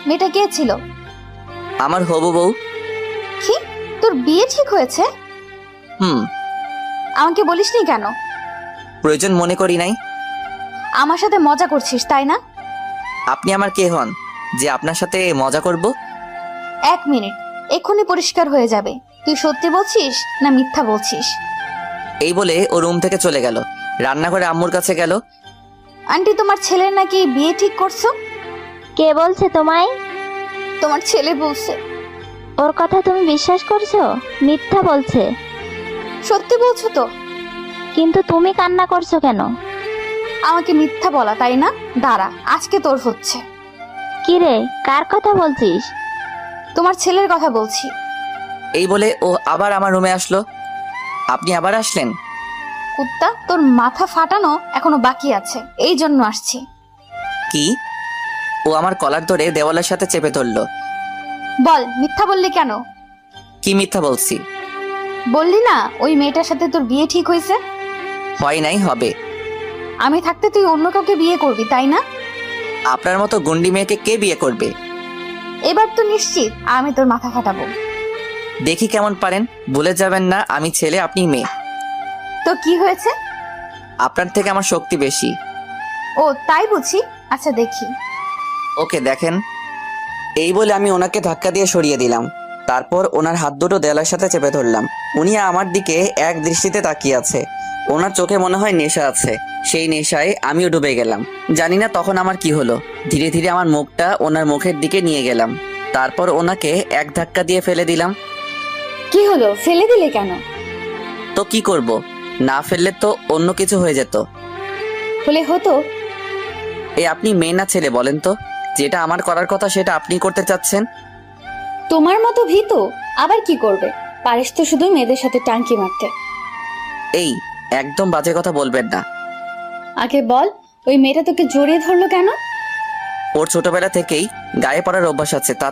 মেয়েটা কে ছিল? আমার হবু বউ। কি, তোর বিয়ে ঠিক হয়েছে? হুম। আমাকে বলিসনি কেন? প্রয়োজন মনে করি নাই। আমার সাথে মজা করছিস তাই না? আপনি আমার কে হন যে আপনার সাথে মজা করব? 1 মিনিট, এক্ষুনি পরিষ্কার হয়ে যাবে তুই সত্যি বলছিস না মিথ্যা বলছিস। এই বলে ও রুম থেকে চলে গেল। রান্নাঘরে আম্মুর কাছে গেল। আন্টি, তোমার ছেলের নাকি বিয়ে ঠিক করছো? কে বলছে তোমায়? তোমার ছেলে বলছে। ওর কথা তুমি বিশ্বাস করছো? মিথ্যা বলছে। সত্যি বলছো তো? কিন্তু তুমি কান্না করছো কেন? আমাকে মিথ্যা বলা তাই না? দাঁড়া, আজকে তোর হচ্ছে। কি রে, কার কথা বলছিস? তোমার ছেলের কথা বলছি। এই বলে ও আবার আমার রুমে আসলো। আপনি আবার আসলেন? কুত্তা, তোর মাথা ফাটানো এখনো বাকি আছে, এই জন্য আসছি। কি? ও আমার কলার ধরে দেওয়ালের সাথে চেপে ধরলো। বল, মিথ্যা বললি কেন? কি মিথ্যা বলছি? বললি না ওই মেয়েটার সাথে তোর বিয়ে ঠিক হয়েছে। হয় নাই, হবে। আমি থাকতে তুই অন্য কাউকে বিয়ে করবি তাই না? আপনার মতো গুন্ডি মেয়েকে কে বিয়ে করবে? এবার তো নিশ্চিত আমি তোর মাথা ফাটাবো। দেখি কেমন পারেন। ভুলে যাবেন না আমি ছেলে, আপনি মেয়ে। তো কি হয়েছে? আপনার থেকে আমার শক্তি বেশি। ও তাই বুঝি, আচ্ছা দেখি। ওকে দেখেন। এই বলে আমি ওনাকে ধাক্কা দিয়ে সরিয়ে দিলাম। তারপর ওনার হাত দুটো দেওয়ালের সাথে চেপে ধরলাম। উনি আমার দিকে এক দৃষ্টিতে তাকিয়ে আছে। ওনার চোখে মনে হয় নেশা আছে। সেই নেশায় আমিও ডুবে গেলাম। জানি না তখন আমার কি হলো। ধীরে ধীরে আমার মুখটা ওনার মুখের দিকে নিয়ে গেলাম। তারপর ওনাকে এক ধাক্কা দিয়ে ফেলে দিলাম। কি হলো, ফেলে দিলে কেন? তো কি করব? না ফেললে তো অন্য কিছু হয়ে যেত। হলে হতো। আপনি মেয়ে না ছেলে বলেন তো? যেটা আমার করার কথা সেটা আপনি করতে চাচ্ছেন। তোমার মতো ভীতু আবার কি করবে? পারিস তো শুধু মেয়েদের সাথে টাঙ্কি মারতে। এই, একদম বাজে কথা বলবেন না। আগে বল, ওই মেয়েটা তোকে জড়িয়ে ধরলো কেন? ওর ছোটবেলা থেকেই গায়ে পড়ার অভ্যাস আছে, তা